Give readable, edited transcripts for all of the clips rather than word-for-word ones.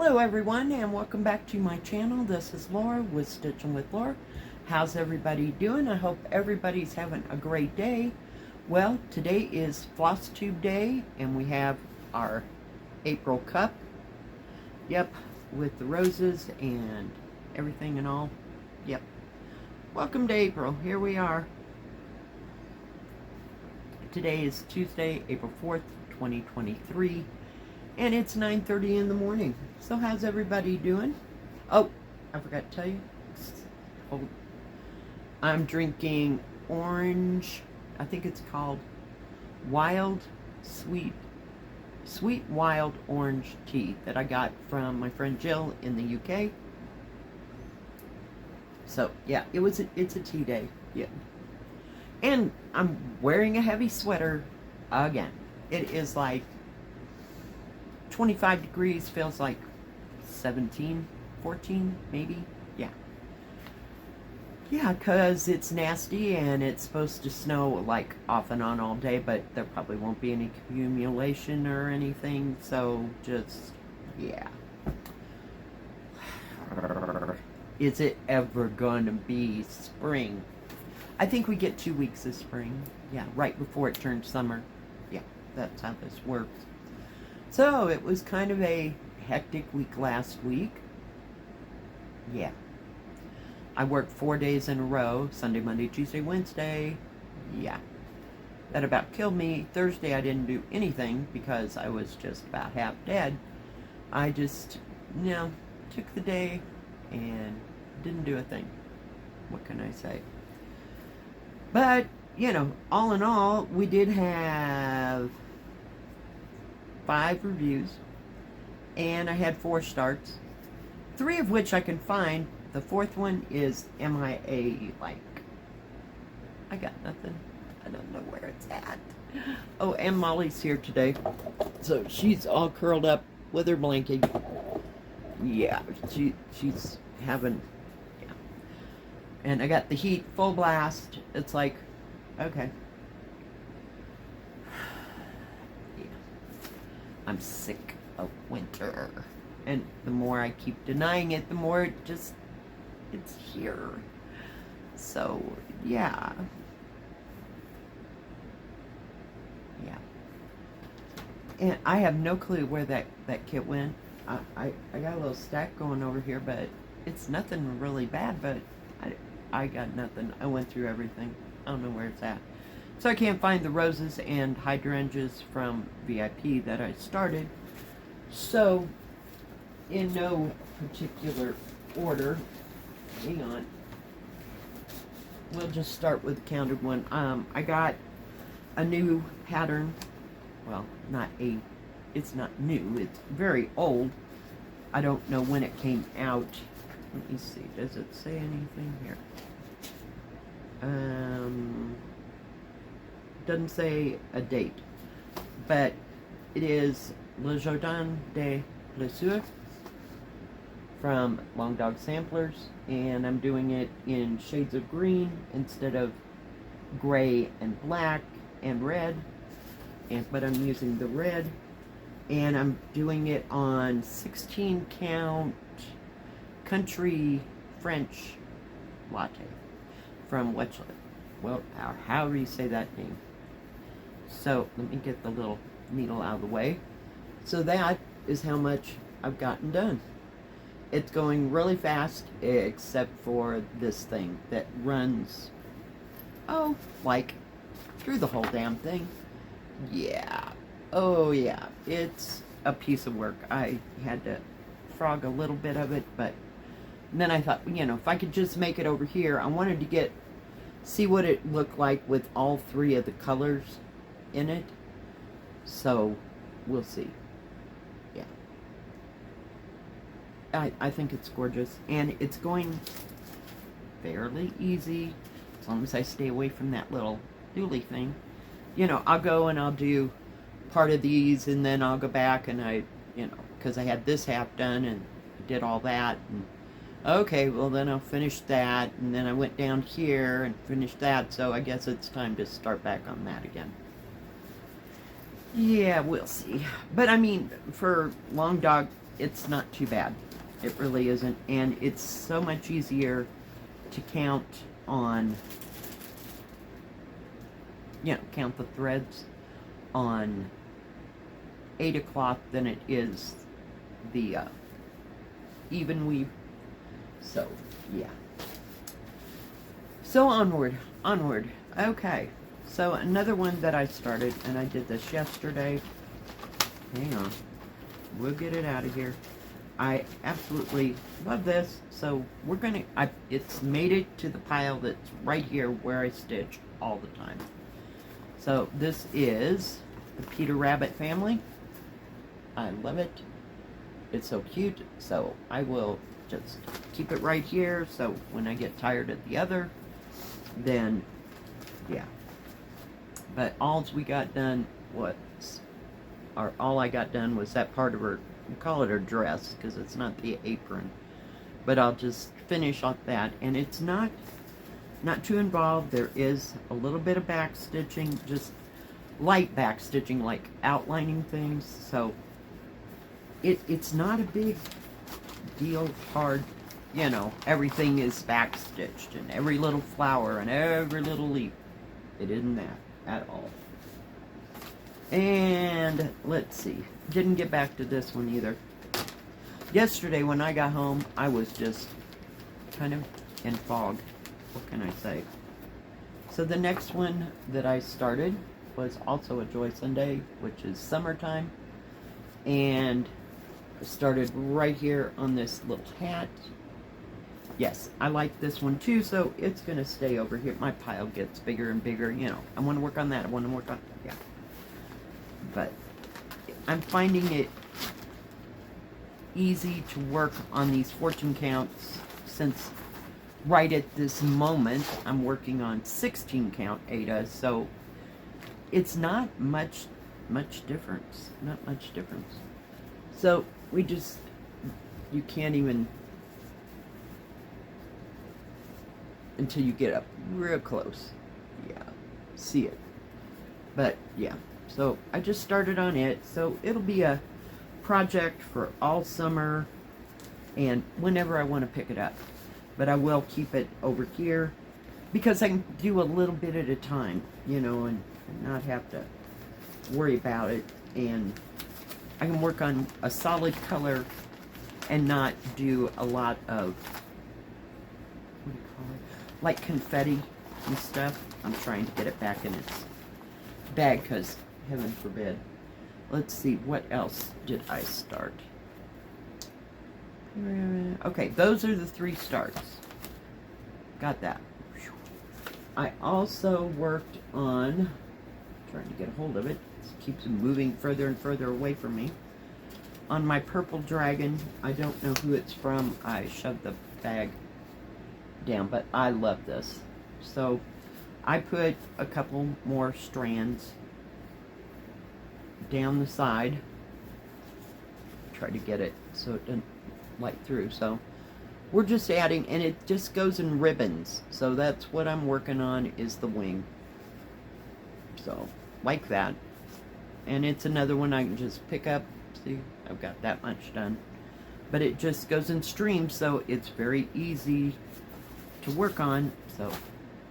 Hello everyone and welcome back to my channel. This is Laura with Stitching with Laura. How's everybody doing? I hope everybody's having a great day. Well, today is Floss Tube Day and we have our April cup. Yep, with the roses and everything and all. Yep. Welcome to April. Here we are. Today is Tuesday, April 4th, 2023. And it's 9:30 in the morning. So how's everybody doing? Oh, I forgot to tell you. I'm drinking orange, I think it's called sweet wild orange tea that I got from my friend Jill in the UK. So yeah, it's a tea day. Yeah. And I'm wearing a heavy sweater again. It is like 25 degrees, feels like 17, 14 maybe. Yeah, because it's nasty and it's supposed to snow like off and on all day, but there probably won't be any accumulation or anything, so just, yeah. Is it ever gonna be spring? I think we get 2 weeks of spring. Yeah, right before it turns summer. Yeah, that's how this works. So, it was kind of a hectic week last week. Yeah. I worked 4 days in a row, Sunday, Monday, Tuesday, Wednesday. Yeah. That about killed me. Thursday I didn't do anything because I was just about half dead. I just, took the day and didn't do a thing. What can I say? But, all in all, we did have 5 reviews, and I had 4 starts, 3 of which I can find. The 4th one is MIA, like, I got nothing. I don't know where it's at. Oh, and Molly's here today, so she's all curled up with her blanket. Yeah, she's having, yeah. And I got the heat full blast. It's like, okay. I'm sick of winter. And the more I keep denying it, the more it's here. So, yeah. Yeah. And I have no clue where that kit went. I got a little stack going over here, but it's nothing really bad, but I got nothing. I went through everything. I don't know where it's at. So I can't find the roses and hydrangeas from VIP that I started. So, in no particular order, hang on, we'll just start with the counted one. I got a new pattern. Well, it's not new, it's very old. I don't know when it came out. Let me see, does it say anything here? Doesn't say a date, but it is Le Jardin des Blessures from Long Dog Samplers, and I'm doing it in shades of green instead of gray and black and red, but I'm using the red, and I'm doing it on 16 count country French latte from however you say that name. So let me get the little needle out of the way. So that is how much I've gotten done. It's going really fast, except for this thing that runs, like through the whole damn thing. Yeah. Oh yeah, it's a piece of work. I had to frog a little bit of it, but then I thought, if I could just make it over here, I wanted to see what it looked like with all 3 of the colors in it. So, we'll see. Yeah. I think it's gorgeous. And it's going fairly easy, as long as I stay away from that little dooley thing. I'll go and I'll do part of these, and then I'll go back and because I had this half done and did all that, and okay, well then I'll finish that, and then I went down here and finished that, so I guess it's time to start back on that again. Yeah, we'll see. But I mean, for Long Dog it's not too bad. It really isn't. And it's so much easier to count on, count the threads on 8 o'clock than it is the even weave. So, yeah. So onward. Okay. So another one that I started, and I did this yesterday. Hang on. We'll get it out of here. I absolutely love this. So we're going to, it's made it to the pile that's right here where I stitch all the time. So this is the Peter Rabbit family. I love it. It's so cute. So I will just keep it right here. So when I get tired of the other, then, yeah. But all we got done was, or all I got done was that part of her, we call it her dress, because it's not the apron. But I'll just finish off that. And it's not too involved. There is a little bit of back stitching, just light back stitching, like outlining things. So it's not a big deal, hard, everything is back stitched, and every little flower and every little leaf. It isn't that at all. And let's see, didn't get back to this one either. Yesterday when I got home, I was just kind of in fog. What can I say? So the next one that I started was also a Joy Sunday, which is summertime. And I started right here on this little hat. Yes, I like this one too, so it's going to stay over here. My pile gets bigger and bigger, I want to work on that. I want to work on, yeah. But I'm finding it easy to work on these fortune counts, since right at this moment I'm working on 16 count Ada, so it's not much difference. Not much difference. So we just, you can't even, until you get up real close, see it. But yeah, so I just started on it, so it'll be a project for all summer and whenever I want to pick it up. But I will keep it over here because I can do a little bit at a time, and not have to worry about it. And I can work on a solid color and not do a lot of, what do you call it, like confetti and stuff. I'm trying to get it back in its bag because, heaven forbid. Let's see, what else did I start? Okay, those are the 3 starts. Got that. I also worked on, trying to get a hold of it. It keeps moving further and further away from me. On my purple dragon, I don't know who it's from. I shoved the bag down, but I love this. So I put a couple more strands down the side. Try to get it so it doesn't light through. So we're just adding, and it just goes in ribbons. So that's what I'm working on, is the wing. So like that. And it's another one I can just pick up. See, I've got that much done. But it just goes in streams, so it's very easy to work on. So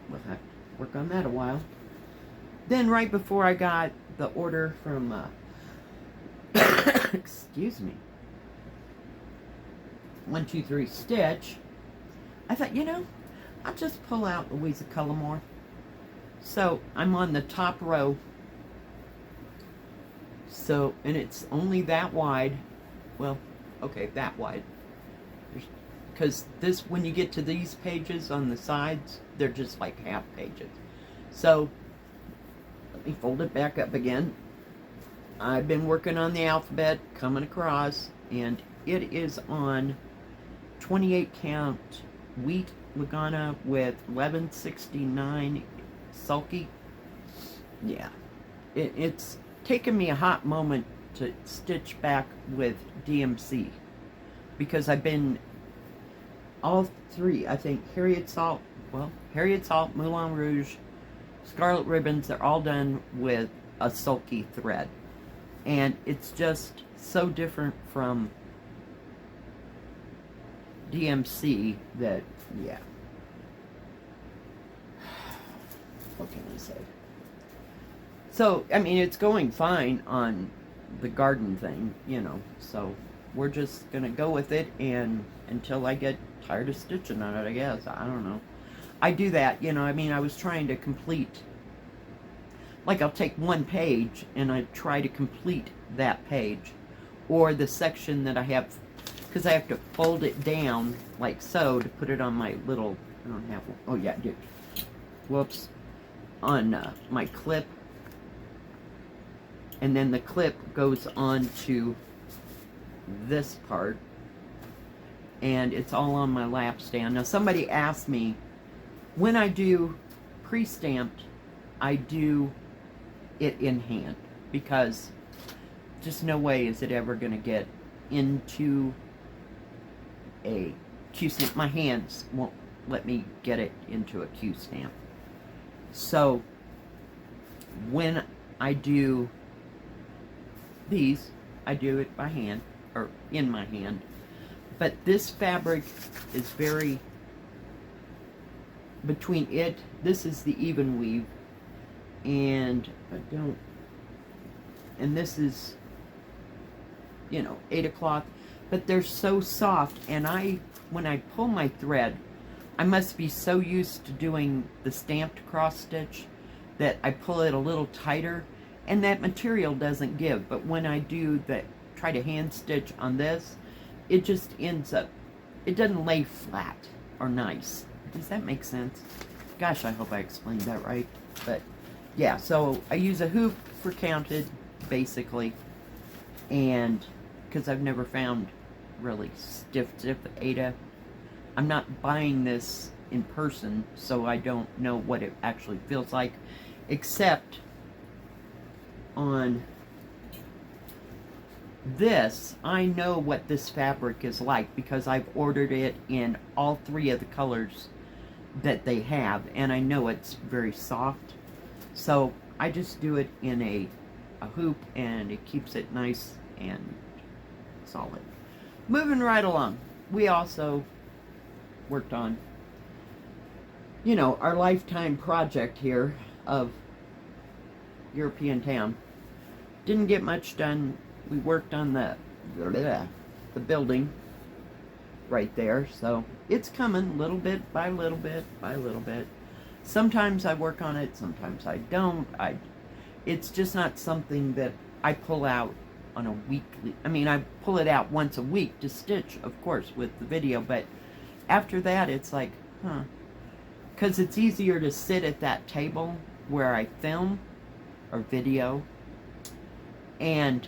we'll have to work on that a while. Then right before I got the order from excuse me, 123 Stitch, I thought, I'll just pull out Louisa Cullimore. So I'm on the top row. So, and it's only that wide. Well, okay, that wide. Because this, when you get to these pages on the sides, they're just like half pages. So, let me fold it back up again. I've been working on the alphabet, coming across, and it is on 28 count wheat Lagana with 1169 sulky. Yeah, it's taken me a hot moment to stitch back with DMC, because I've been all 3, I think, Harriet Salt, Moulin Rouge, Scarlet Ribbons, they're all done with a sulky thread. And it's just so different from DMC that, yeah. What can I say? So, I mean, it's going fine on the garden thing, you know, so we're just gonna go with it and until I get tired of stitching on it, I guess. I don't know. I do that, you know, I mean, I was trying to complete, like, I'll take one page and I try to complete that page or the section that I have, because I have to fold it down like so to put it on my little, I don't have one. Oh yeah, I do. Whoops. On my clip. And then the clip goes on to this part. And it's all on my lap stand. Now somebody asked me, when I do pre-stamped, I do it in hand. Because just no way is it ever going to get into a Q stamp. My hands won't let me get it into a Q stamp. So when I do these, I do it by hand, or in my hand. But this fabric is very, between it, this is the even weave, and I don't, and this is, you know, 8 o'clock, but they're so soft, and when I pull my thread, I must be so used to doing the stamped cross stitch that I pull it a little tighter, and that material doesn't give. But when I do try to hand stitch on this, it just ends up, it doesn't lay flat or nice. Does that make sense? Gosh, I hope I explained that right. But yeah, so I use a hoop for counted, basically, and because I've never found really stiff Ada. I'm not buying this in person, so I don't know what it actually feels like, except on this, I know what this fabric is like because I've ordered it in all 3 of the colors that they have, and I know it's very soft. So I just do it in a hoop, and it keeps it nice and solid. Moving right along, we also worked on, you know, our lifetime project here of European Town. Didn't get much done. We worked on the building right there, so it's coming little bit by little bit by little bit. Sometimes I work on it, sometimes I don't. It's just not something that I pull out on a weekly. I mean, I pull it out once a week to stitch, of course, with the video, but after that, it's like, huh. Because it's easier to sit at that table where I film or video and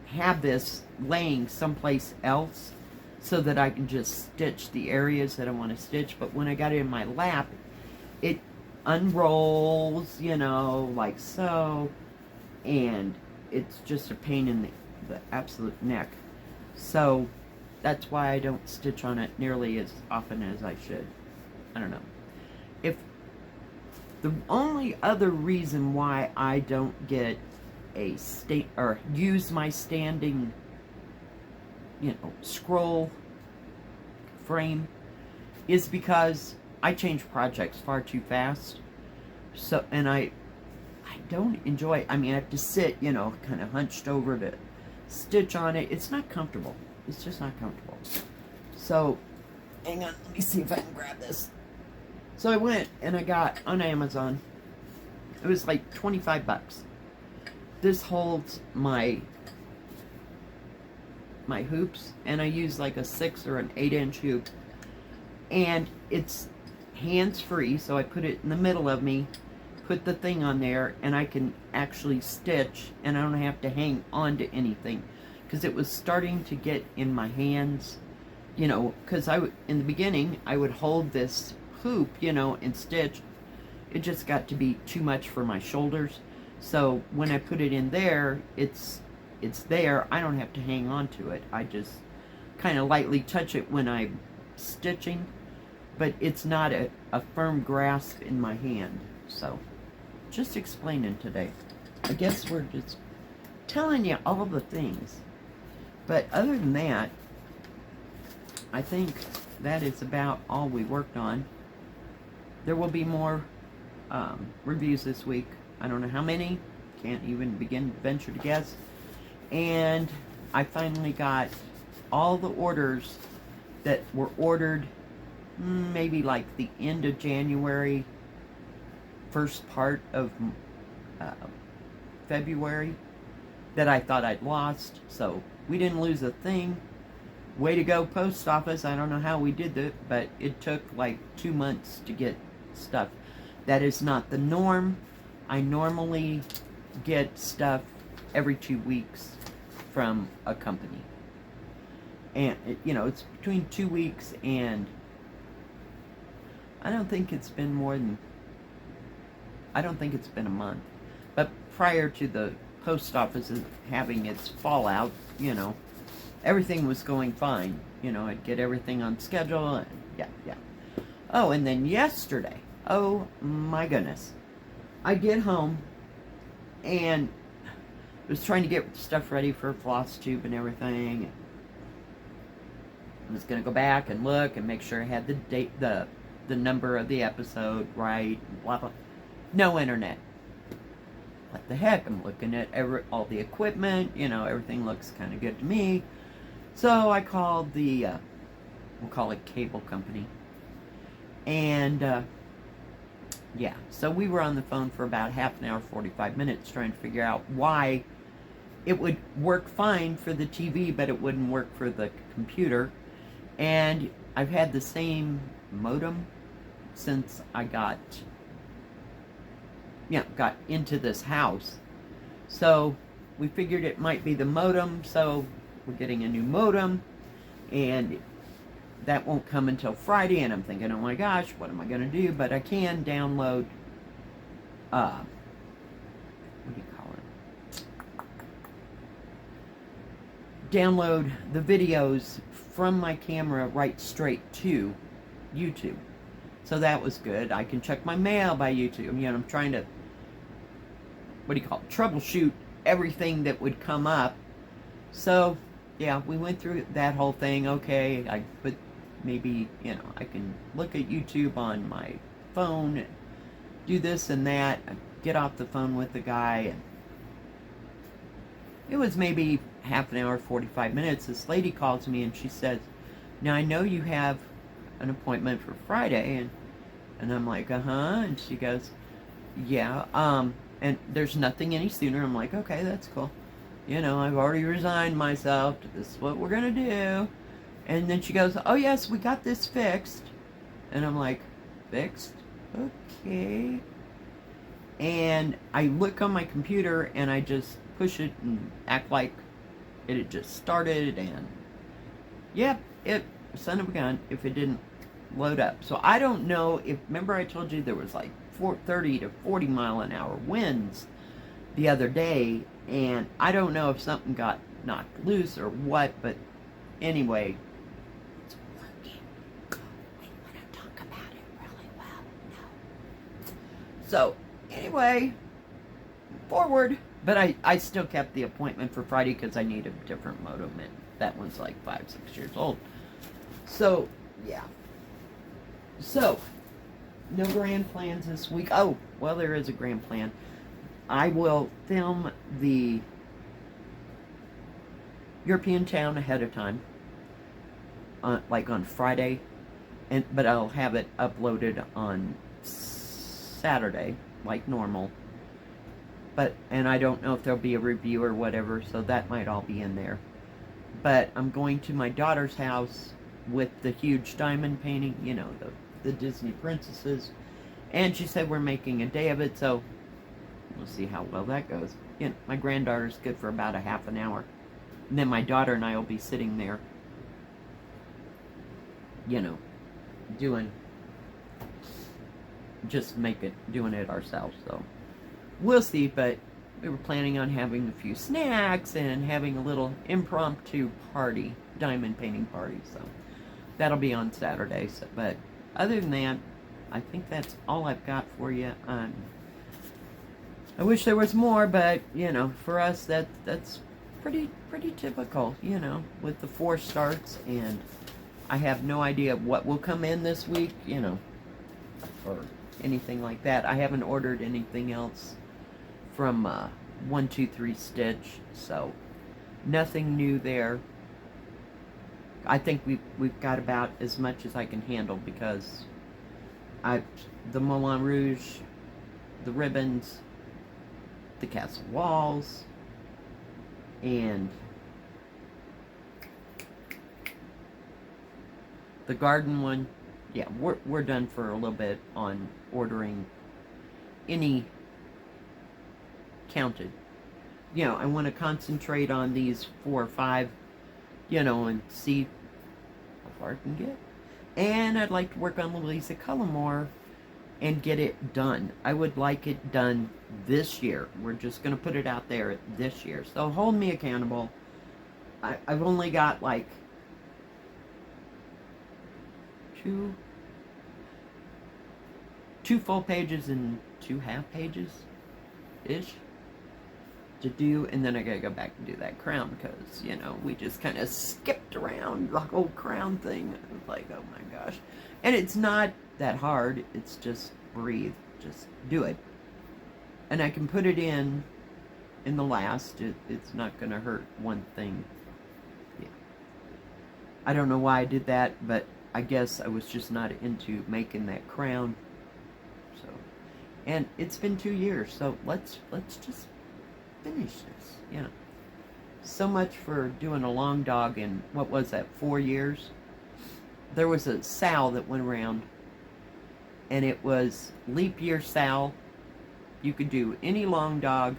have this laying someplace else so that I can just stitch the areas that I want to stitch. But when I got it in my lap, it unrolls, you know, like so, and it's just a pain in the absolute neck. So that's why I don't stitch on it nearly as often as I should. I don't know. If the only other reason why I don't get a or use my standing, you know, scroll frame is because I change projects far too fast. So, and I don't enjoy, I mean, I have to sit, you know, kind of hunched over to stitch on it. It's not comfortable. It's just not comfortable. So, hang on, let me see if I can grab this. So I went and I got on Amazon, it was like 25 bucks. This holds my hoops, and I use like a 6 or an 8-inch hoop, and it's hands-free, so I put it in the middle of me, put the thing on there, and I can actually stitch, and I don't have to hang on to anything, because it was starting to get in my hands, you know, because in the beginning, I would hold this hoop, you know, and stitch. It just got to be too much for my shoulders. So when I put it in there, it's there. I don't have to hang on to it. I just kind of lightly touch it when I'm stitching, but it's not a firm grasp in my hand. So just explaining today. I guess we're just telling you all the things. But other than that, I think that is about all we worked on. There will be more reviews this week. I don't know how many. Can't even begin to venture to guess. And I finally got all the orders that were ordered maybe like the end of January, first part of February, that I thought I'd lost. So we didn't lose a thing. Way to go, post office. I don't know how we did that, but it took like 2 months to get stuff. That is not the norm. I normally get stuff every 2 weeks from a company. And, it's between 2 weeks and I don't think it's been a month. But prior to the post office having its fallout, everything was going fine. I'd get everything on schedule and yeah. Oh, and then yesterday, oh my goodness, I get home and was trying to get stuff ready for Floss tube and everything. I was gonna go back and look and make sure I had the date, the number of the episode right, blah blah. No internet. What the heck? I'm looking at all the equipment. Everything looks kind of good to me. So I called the, we'll call it cable company. And, yeah. So we were on the phone for about half an hour, 45 minutes, trying to figure out why it would work fine for the TV, but it wouldn't work for the computer. And I've had the same modem since I got into this house. So we figured it might be the modem, so we're getting a new modem, and that won't come until Friday, and I'm thinking, oh my gosh, what am I going to do? But I can download, what do you call it? Download the videos from my camera right straight to YouTube. So that was good. I can check my mail by YouTube. I'm trying to, troubleshoot everything that would come up. So, yeah, we went through that whole thing. Okay, but maybe, I can look at YouTube on my phone and do this and that. I get off the phone with the guy, and it was maybe half an hour, 45 minutes. This lady calls me and she says, now I know you have an appointment for Friday, and I'm like, and she goes, yeah, and there's nothing any sooner. I'm like, okay, that's cool. I've already resigned myself to this is what we're gonna do. And then she goes, oh yes, we got this fixed. And I'm like, fixed? Okay. And I look on my computer and I just push it and act like it had just started, and yep, son of a gun, if it didn't load up. So I don't know if, remember I told you there was like 30 to 40 mile an hour winds the other day, and I don't know if something got knocked loose or what, but anyway, it's working. We want to talk about it really well. No. So anyway, forward. But I still kept the appointment for Friday because I need a different modem, and that one's like 5-6 years old. So, yeah. So, no grand plans this week. Oh, well, there is a grand plan. I will film the European town ahead of time, like on Friday, but I'll have it uploaded on Saturday, like normal. And I don't know if there'll be a review or whatever, so that might all be in there. But I'm going to my daughter's house with the huge diamond painting, the Disney princesses. And she said we're making a day of it, so we'll see how well that goes. My granddaughter's good for about a half an hour. And then my daughter and I will be sitting there, doing it ourselves, so. We'll see, but we were planning on having a few snacks and having a little impromptu party, diamond painting party, so that'll be on Saturday. So, but other than that, I think that's all I've got for you. I wish there was more, but for us that's pretty typical, with the 4 starts, and I have no idea what will come in this week, you know, or anything like that. I haven't ordered anything else from 123 Stitch, so nothing new there. I think we've got about as much as I can handle, because the Moulin Rouge, the ribbons, the castle walls, and the garden one. Yeah, we're done for a little bit on ordering any counted. You know, I want to concentrate on these 4 or 5, you know, and see how far I can get. And I'd like to work on Louisa Cullimore and get it done. I would like it done this year. We're just going to put it out there this year. So hold me accountable. I've only got like 2 full pages and 2 half pages-ish to do, and then I gotta go back and do that crown, because, you know, we just kind of skipped around the whole crown thing. I was like, oh my gosh. And it's not that hard. It's just breathe. Just do it. And I can put it in the last. It's not gonna hurt one thing. Yeah. I don't know why I did that, but I guess I was just not into making that crown. So, and it's been 2 years, so let's just finish this, you know. So much for doing a long dog in, what was that, 4 years? There was a Sal that went around, and it was leap year Sal. You could do any long dog,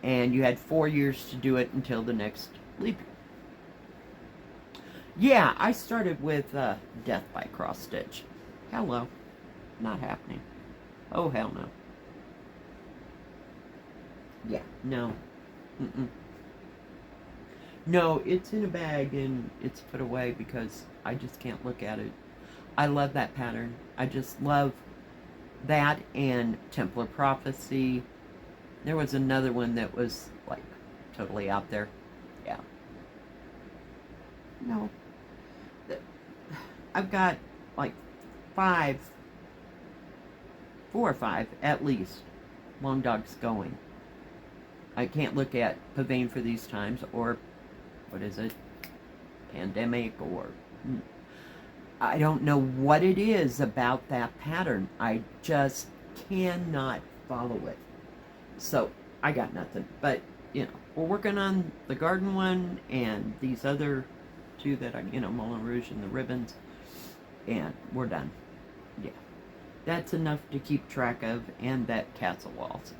and you had 4 years to do it until the next leap year. Yeah, I started with Death by Cross Stitch. Hello. Not happening. Oh, hell no. Yeah, no. No, it's in a bag and it's put away because I just can't look at it. I love that pattern. I just love that and Templar Prophecy. There was another one that was like totally out there. Yeah. No. I've got like 4 or 5 at least long dogs going. I can't look at Pavane for These Times, or what is it, Pandemic, or I don't know what it is about that pattern. I just cannot follow it. So I got nothing. But, you know, we're working on the garden one and these other 2 that are, you know, Moulin Rouge and the ribbons, and we're done. Yeah, that's enough to keep track of, and that castle walls.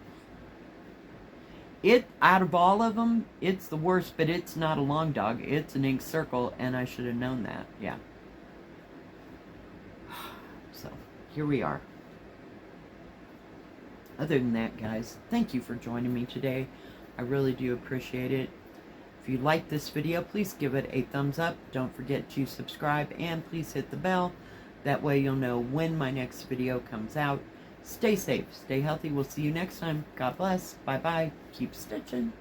It, out of all of them, it's the worst, but it's not a long dog. It's an ink circle, and I should have known that. Yeah. So, here we are. Other than that, guys, thank you for joining me today. I really do appreciate it. If you like this video, please give it a thumbs up. Don't forget to subscribe, and please hit the bell. That way you'll know when my next video comes out. Stay safe, stay healthy. We'll see you next time. God bless. Bye-bye. Keep stitching.